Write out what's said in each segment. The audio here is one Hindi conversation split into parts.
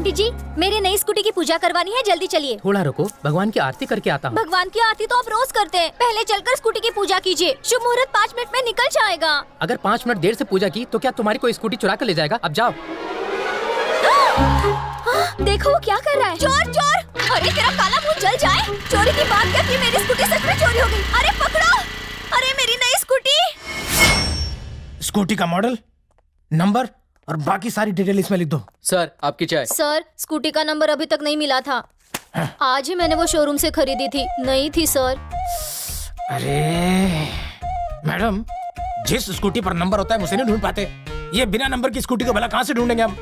पंडित जी, मेरी नई स्कूटी की पूजा करवानी है, जल्दी चलिए। थोड़ा रुको, भगवान की आरती करके आता हूँ। भगवान की आरती तो आप रोज करते हैं, पहले चलकर स्कूटी की पूजा कीजिए। शुभ मुहूर्त 5 मिनट में निकल जाएगा। अगर 5 मिनट देर से पूजा की तो क्या तुम्हारी कोई स्कूटी चुरा कर ले जाएगा? अब जाओ। देखो वो क्या कर रहा है। चोर चोर! अरे तेरा काला मुंह जल जाए। चोरी की बात करके मेरी स्कूटी सच में चोरी हो गई। अरे पकड़ो! अरे मेरी नई स्कूटी। स्कूटी का मॉडल, नंबर और बाकी सारी डिटेल इसमें लिख दो। सर आपकी चाय। सर स्कूटी का नंबर अभी तक नहीं मिला था। आज ही मैंने वो शोरूम से खरीदी थी, नई थी सर। अरे मैडम, जिस स्कूटी पर नंबर होता है उसे नहीं ढूंढ पाते। ये बिना नंबर की स्कूटी को भला कहाँ से ढूंढेंगे हम?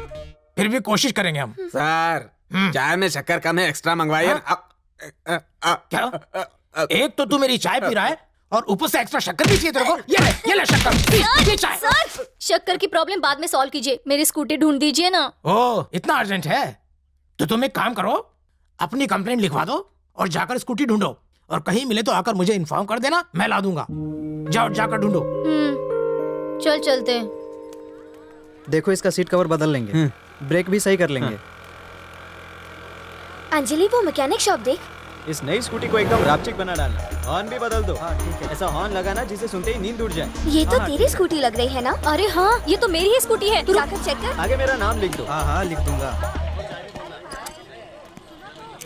फिर भी कोशिश करेंगे हम। सर चाय में शक्कर कम है, एक्स्ट्रा मंगवाइए। क्या? एक तो तू मेरी चाय पी रहा है और ऊपर से एक्स्ट्रा शक्कर भी चाहिए तेरे को? ये ले शक्कर, ये चाय। सर शक्कर की प्रॉब्लम बाद में सॉल्व कीजिए, मेरी स्कूटी ढूंढ दीजिए ना। ओह इतना अर्जेंट है तो तुम एक काम करो, अपनी कंप्लेंट लिखवा दो और जाकर स्कूटी ढूंढो, और कहीं मिले तो आकर मुझे इन्फॉर्म कर देना, मैं ला दूंगा। जाओ जाकर ढूंढो। चल चलते हैं। देखो इसका सीट कवर बदल लेंगे, ब्रेक भी सही कर लेंगे। अंजलि वो मैकेनिक शॉप देख। इस नई स्कूटी को एकदम रापचिक बना डालना, हॉर्न भी बदल दो। ठीक है, ऐसा हॉर्न लगाना जिसे सुनते ही नींद उड़ जाए। ये तो तेरी स्कूटी लग रही है ना? अरे हाँ, ये तो मेरी ही स्कूटी है। तू जाकर चेक कर। आगे मेरा नाम लिख दो। हाँ लिख दूंगा।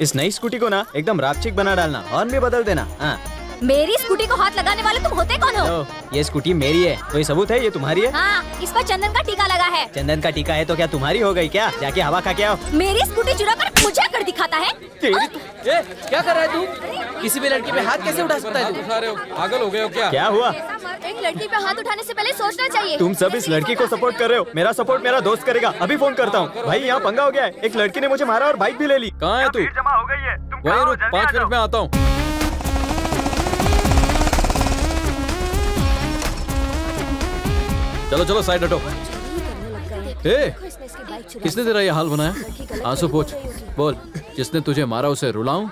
इस नई स्कूटी को ना एकदम रापचिक बना डालना, हॉर्न भी बदल देना। हाँ। मेरी स्कूटी को हाथ लगाने वाले तुम होते कौन हो? ये स्कूटी मेरी है, कोई सबूत है ये तुम्हारी है? हाँ, इस पर चंदन का टीका लगा है। चंदन का टीका है तो क्या तुम्हारी हो गई क्या? जाके हवा खा के आओ। मेरी स्कूटी चुरा कर मुझे कर दिखाता है। क्या कर रहा है तू? किसी भी लड़की पे हाथ कैसे उठा सकता है तू? उठा रहे हो, पागल हो गए हो क्या? क्या हुआ? एक लड़की पे हाथ उठाने से पहले सोचना चाहिए। तुम सब इस लड़की को सपोर्ट कर रहे हो। मेरा सपोर्ट मेरा दोस्त करेगा। अभी फोन करता हूँ। भाई यहाँ पंगा हो गया है, एक लड़की ने मुझे मारा और बाइक भी ले ली। कहाँ है तू? जमा हो गई है। वहीं रुक, 5 मिनट में आता हूँ। चलो चलो साइड हटो। किसने तेरा ये हाल बनाया? आंसू पोंछ, बोल। जिसने तुझे मारा उसे रुलाऊं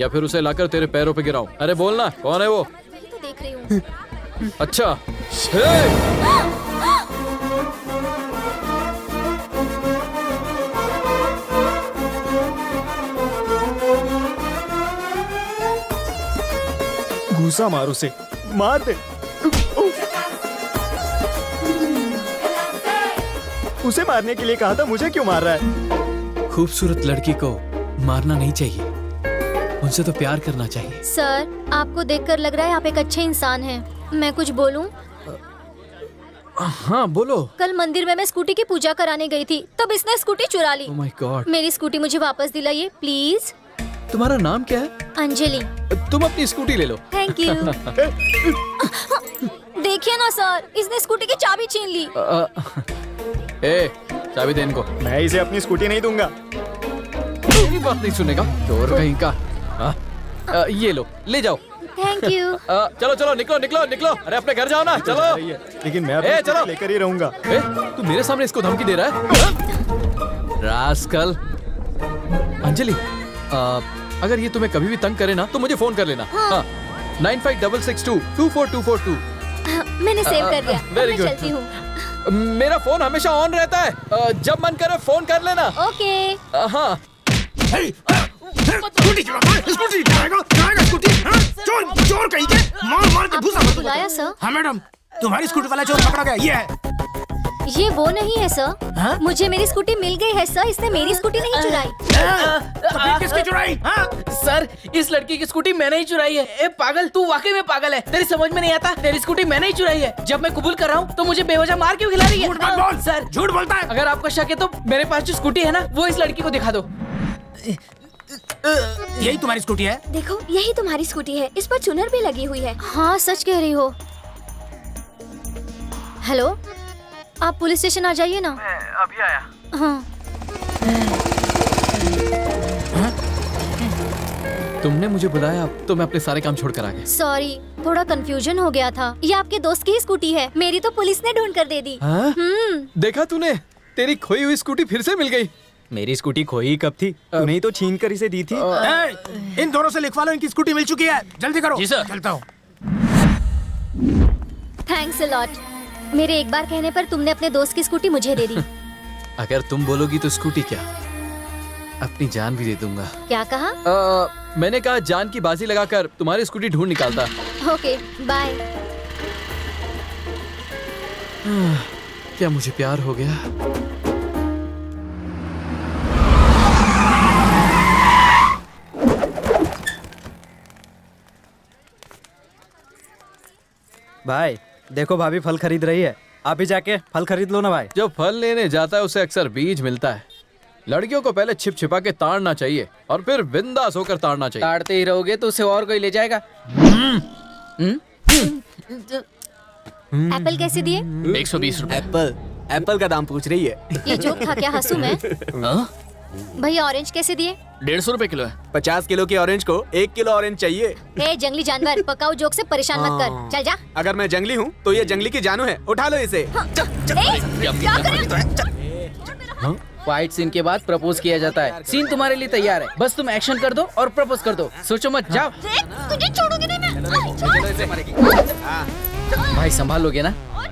या फिर उसे लाकर तेरे पैरों पे गिराऊं? अरे बोलना, कौन है वो? तो देख रही हूँ। अच्छा। घूसा मार उसे, मार दे उसे। मारने के लिए कहा था, मुझे क्यों मार रहा है? खूबसूरत लड़की को मारना नहीं चाहिए, उनसे तो प्यार करना चाहिए। सर आपको देखकर लग रहा है आप एक अच्छे इंसान हैं। मैं कुछ बोलूं? हाँ बोलो। कल मंदिर में मैं स्कूटी की पूजा कराने गई थी, तब इसने स्कूटी चुरा ली। Oh my God. मेरी स्कूटी मुझे वापस दिलाइए प्लीज। तुम्हारा नाम क्या है? अंजलि। तुम अपनी स्कूटी ले लो। Thank you. देखिए ना सर, इसने स्कूटी की चाबी छीन ली। ए, चाबी दे इनको। मैं इसे अपनी स्कूटी नहीं दूंगा। मेरी बात नहीं सुनेगा, चोर कहीं का। ये लो, ले जाओ। Thank you. चलो चलो, निकलो निकलो निकलो। अरे अपने घर जाओ ना, चलो। लेकिन मैं अपनी चलो लेकर ही रहूंगा। तू मेरे सामने इसको धमकी दे रहा है? रास्कल। अंजलि, अगर ये तुम्हें कभी भी तंग करे ना तो मुझे फोन कर लेना। हाँ। 9566224242। मैंने सेव कर लिया। वेरी मैं गुड। चलती हूँ। मेरा फोन हमेशा ऑन रहता है, जब मन करे फोन कर लेना। ओके। हाँ। स्कूटी चुराएगा स्कूटी। चोर चोर कहीं के, मार के भूसा कर बुलाया सर? हाँ मैडम, तुम्हारी स्कूटी वाला चोर पकड़ा गया। ये है। ये वो नहीं है सर। हाँ? मुझे मेरी स्कूटी मिल गई है सर, इसने मेरी स्कूटी नहीं चुराई। तो फिर किसकी चुराई? हाँ? सर इस लड़की की स्कूटी मैंने ही चुराई है। ए पागल, तू वाकई में पागल है। तेरी समझ में नहीं आता, तेरी स्कूटी मैंने ही चुराई है। जब मैं कबूल कर रहा हूँ तो मुझे बेवजह मार क्यों खिला रही है? झूठ मत बोल। सर झूठ बोलता है। अगर आपको शक है तो मेरे पास जो स्कूटी है ना, वो इस लड़की को दिखा दो। यही तुम्हारी स्कूटी है? देखो यही तुम्हारी स्कूटी है, इस पर चुनर भी लगी हुई है। हाँ सच कह रही हो। हेलो, आप पुलिस स्टेशन आ जाइए ना। मैं अभी आया। हाँ। तुमने मुझे बुलाया तो मैं अपने सारे काम छोड़कर आ गया। सॉरी, थोड़ा कंफ्यूजन हो गया था। ये आपके दोस्त की ही स्कूटी है, मेरी तो पुलिस ने ढूंढ कर दे दी। हाँ? देखा तूने, तेरी खोई हुई स्कूटी फिर से मिल गई। मेरी स्कूटी खोई कब थी? तूने ही तो छीन कर इसे दी थी। इन दोनों से लिखवा लो, इनकी स्कूटी मिल चुकी है। जल्दी करो। जी सर। चलता हूँ। Thanks a lot. मेरे एक बार कहने पर तुमने अपने दोस्त की स्कूटी मुझे दे दी। अगर तुम बोलोगी तो स्कूटी क्या, अपनी जान भी दे दूंगा। क्या कहा? मैंने कहा जान की बाजी लगाकर तुम्हारी स्कूटी ढूंढ निकालता। Okay bye. क्या मुझे प्यार हो गया? भाई देखो भाभी फल खरीद रही है, आप भी जाके फल खरीद लो ना भाई। जो फल लेने जाता है उसे अक्सर बीज मिलता है। लड़कियों को पहले छिप छिपा के ताड़ना चाहिए और फिर बिंदास होकर ताड़ना चाहिए। ताड़ते ही रहोगे तो उसे और कोई ले जाएगा। एप्पल कैसे दिए? 120 रुपए। एप्पल का दाम पूछ रही है। ये जोक था क्या? हंसू मैं? भैया ऑरेंज कैसे दिए? 150 रुपए किलो है। 50 किलो की ऑरेंज को 1 किलो ऑरेंज चाहिए। ए जंगली जानवर, पकाऊ जोक से परेशान मत कर, चल जा। अगर मैं जंगली हूँ तो ये जंगली की जानू है, उठा लो इसे। क्या करें? फाइट सीन के बाद प्रपोज किया जाता है। सीन तुम्हारे लिए तैयार है, बस तुम एक्शन कर दो और प्रपोज कर दो। सोचो मत, जाओ। तुझे छोड़ूंगी नहीं मैं। भाई संभाल लोगे ना?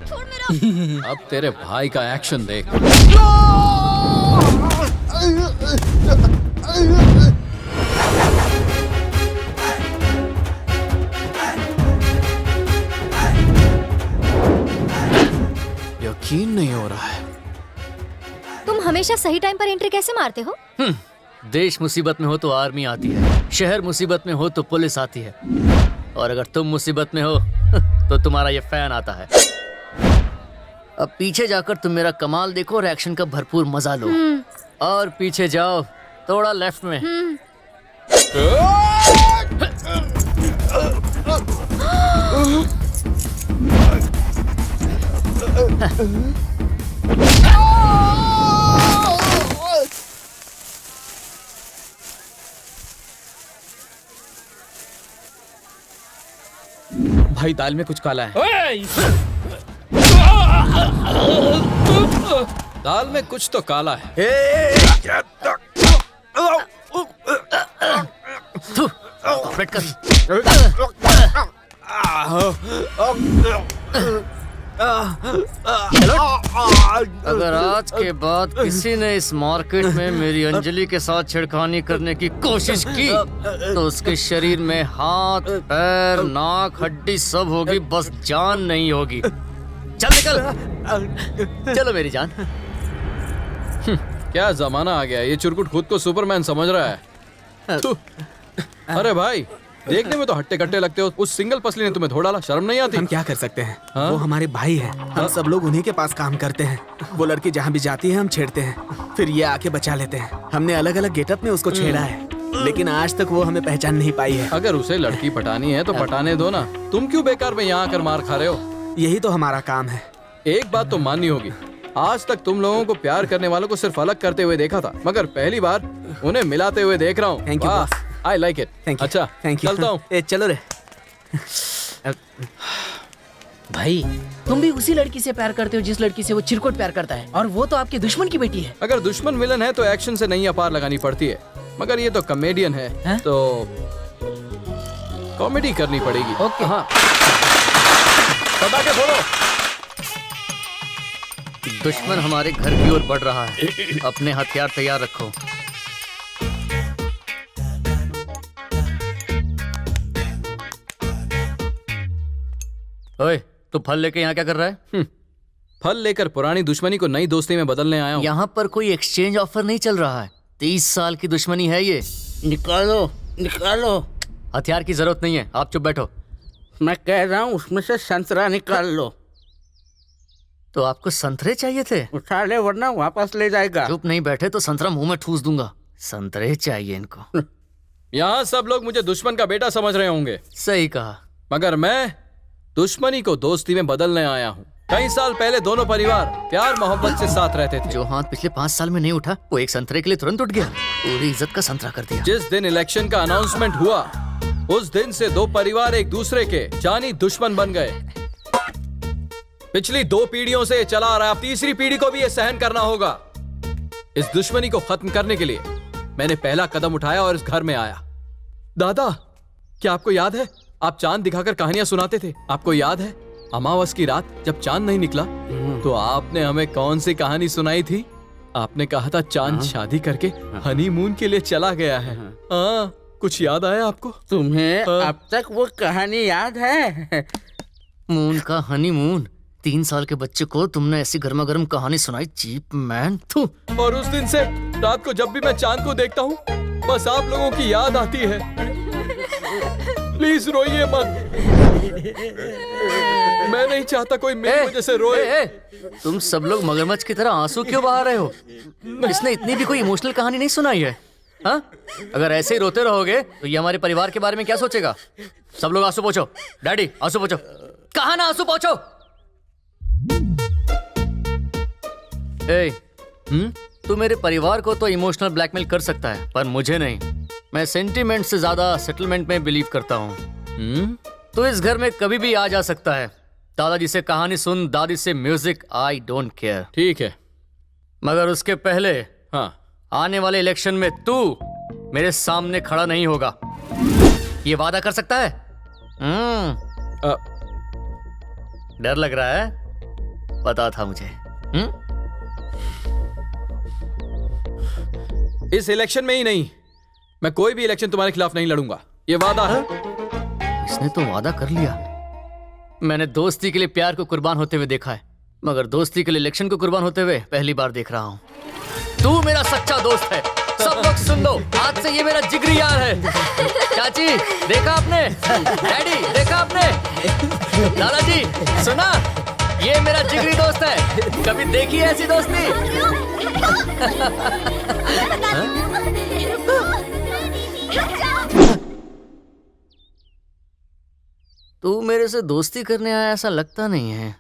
छोड़ मेरा। अब तेरे भाई का एक्शन देख। यकीन नहीं हो रहा है। तुम हमेशा सही टाइम पर एंट्री कैसे मारते हो? देश मुसीबत में हो तो आर्मी आती है, शहर मुसीबत में हो तो पुलिस आती है, और अगर तुम मुसीबत में हो तो तुम्हारा ये फैन आता है। अब पीछे जाकर तुम मेरा कमाल देखो और एक्शन का भरपूर मजा लो। और पीछे जाओ, थोड़ा लेफ्ट में। भाई दाल में कुछ काला है। दाल में कुछ तो काला है। थू, कॉर्पोरेट कर। अगर आज के बाद किसी ने इस मार्केट में मेरी अंजलि के साथ छेड़खानी करने की कोशिश की तो उसके शरीर में हाथ, पैर, नाक, हड्डी सब होगी, बस जान नहीं होगी। चल निकल, चलो मेरी जान। क्या जमाना आ गया, ये चुरकुट खुद को सुपरमैन समझ रहा है। थू। अरे भाई, देखने में तो हट्टे कट्टे लगते हो, उस सिंगल पसली ने तुम्हें धो डाला, शर्म नहीं आती? हम क्या कर सकते हैं? हाँ? वो हमारे भाई हैं, हम सब लोग उन्हीं के पास काम करते हैं। वो लड़की जहाँ भी जाती है हम छेड़ते हैं, फिर ये आके बचा लेते हैं। हमने अलग अलग गेटअप में उसको छेड़ा है, लेकिन आज तक वो हमें पहचान नहीं पाई है। अगर उसे लड़की पटानी है तो पटाने दो ना, तुम क्यों बेकार में यहाँ आकर मार खा रहे हो? यही तो हमारा काम है। एक बात तो माननी होगी, आज तक तुम लोगों को प्यार करने वालों को सिर्फ अलग करते हुए देखा था, मगर पहली बार उन्हें मिलाते हुए देख रहा हूँ। Thank you, boss. I like it. Thank you. अच्छा, थैंक यू। चलता हूँ। चलो रे। भाई तुम भी उसी लड़की से प्यार करते हो जिस लड़की से वो चिरकुट प्यार करता है, और वो तो आपके दुश्मन की बेटी है। अगर दुश्मन विलन है तो एक्शन से नहीं अपार लगानी पड़ती है, मगर ये तो कॉमेडियन है, हैं? तो कॉमेडी करनी पड़ेगी। ओके। हाँ, पटाखे फोड़ो। दुश्मन हमारे घर की ओर बढ़ रहा है, अपने हथियार तैयार रखो। ओए, तू फल लेके यहाँ क्या कर रहा है? फल लेकर पुरानी दुश्मनी को नई दोस्ती में बदलने आया हूँ। यहाँ पर कोई एक्सचेंज ऑफर नहीं चल रहा है। 30 साल की दुश्मनी है ये। निकालो निकालो। हथियार की जरूरत नहीं है, आप चुप बैठो। मैं कह रहा हूँ उसमें से संतरा निकाल लो। तो आपको संतरे चाहिए थे? उठा ले वरना वापस ले जाएगा। चुप नहीं बैठे तो संतरा मुंह में ठूस दूंगा। संतरे चाहिए इनको। यहाँ सब लोग मुझे दुश्मन का बेटा समझ रहे होंगे, सही कहा। मगर मैं दुश्मनी को दोस्ती में बदलने आया हूँ। कई साल पहले दोनों परिवार प्यार मोहब्बत से साथ रहते थे। जो हाथ पिछले 5 साल में नहीं उठा वो एक संतरे के लिए तुरंत उठ गया, पूरी इज्जत का संतरा कर दिया। जिस दिन इलेक्शन का अनाउंसमेंट हुआ उस दिन से दो परिवार एक दूसरे के जानी दुश्मन बन गए। पिछली 2 पीढ़ियों से चला आ रहा, अब तीसरी पीढ़ी को भी ये सहन करना होगा। इस दुश्मनी को खत्म करने के लिए मैंने पहला कदम उठाया और इस घर में आया। दादा, क्या आपको याद है आप चांद दिखाकर कहानियां सुनाते थे? आपको याद है अमावस की रात जब चांद नहीं निकला तो आपने हमें कौन सी कहानी सुनाई थी? आपने कहा था चांद शादी करके हनीमून के लिए चला गया है। हाँ, कुछ याद आया आपको? तुम्हें अब तक वो कहानी याद है? मून का हनीमून, 3 साल के बच्चे को तुमने ऐसी गर्मा गर्म कहानी सुनाई, चीप मैन। थू। और उस दिन से रात को जब भी मैं चांद को देखता हूँ बस आप लोगों की याद आती है। प्लीज रोइए मत। मैं नहीं चाहता कोई मेरी वजह से रोए। तुम सब लोग मगरमच्छ की तरह आंसू क्यों बहा रहे हो? इसने इतनी भी कोई इमोशनल कहानी नहीं सुनाई है। हाँ? अगर ऐसे ही रोते रहोगे तो ये हमारे परिवार के बारे में क्या सोचेगा? सब लोग आंसू पोंछो। डैडी आंसू पोंछो। कहा ना आंसू पोंछो। तू मेरे परिवार को तो इमोशनल ब्लैकमेल कर सकता है पर मुझे नहीं। मैं सेंटीमेंट से ज्यादा सेटलमेंट में बिलीव करता हूँ। तो इस घर में कभी भी आ जा सकता है। दादाजी से कहानी सुन, दादी से म्यूजिक, आई डोंट केयर। ठीक है, मगर उसके पहले हाँ, आने वाले इलेक्शन में तू मेरे सामने खड़ा नहीं होगा। ये वादा कर सकता है? डर लग रहा है? पता था मुझे। इस इलेक्शन में ही नहीं, मैं कोई भी इलेक्शन तुम्हारे खिलाफ नहीं लड़ूंगा, ये वादा है। इसने तो वादा कर लिया। मैंने दोस्ती के लिए प्यार को कुर्बान होते हुए देखा है, मगर दोस्ती के लिए इलेक्शन को कुर्बान होते हुए पहली बार देख रहा हूँ। तू मेरा सच्चा दोस्त है। सब लोग सुन लो, आज से ये मेरा जिगरी यार है। चाची देखा आपने? डैडी देखा आपने? दादाजी सुना? ये मेरा जिगरी दोस्त है। कभी देखी है ऐसी दोस्ती? तू मेरे से दोस्ती करने आया ऐसा लगता नहीं है।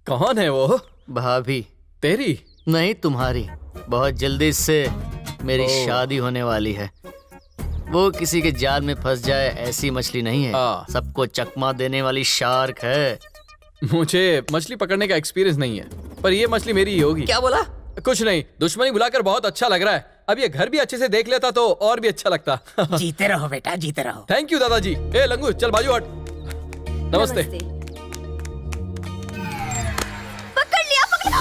कौन है वो? भाभी। तेरी? नहीं, तुम्हारी। बहुत जल्दी से मेरी शादी होने वाली है। वो किसी के जाल में फंस जाए ऐसी मछली नहीं है, सबको चकमा देने वाली शार्क है। मुझे मछली पकड़ने का एक्सपीरियंस नहीं है, पर ये मछली मेरी ही होगी। क्या बोला? कुछ नहीं, दुश्मनी बुलाकर बहुत अच्छा लग रहा है। अब ये घर भी अच्छे से देख लेता तो और भी अच्छा लगता। जीते रहो बेटा, जीते रहो। थैंक यू दादाजी। ए लंगू चल बाजू हट। नमस्ते। पकड़ लिया, पकड़।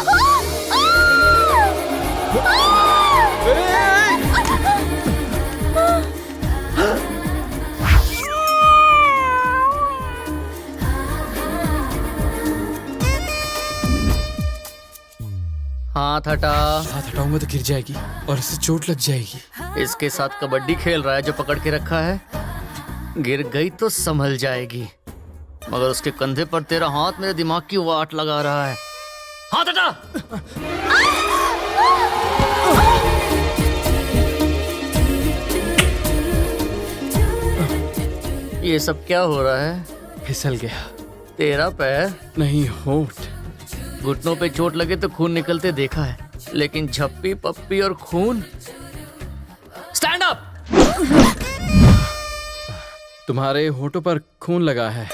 हाथ हटा। हाथ हटाऊंगा तो गिर जाएगी और इससे चोट लग जाएगी। इसके साथ कबड्डी खेल रहा है जो पकड़ के रखा है। गिर गई तो संभल जाएगी, मगर उसके कंधे पर तेरा हाथ मेरे दिमाग की वाट लगा रहा है। हाथ हटा। ये सब क्या हो रहा है? फिसल गया। तेरा पैर नहीं, होठ। घुटनों पे चोट लगे तो खून निकलते देखा है, लेकिन झप्पी पप्पी और खून। Stand up. तुम्हारे होठों पर खून लगा है।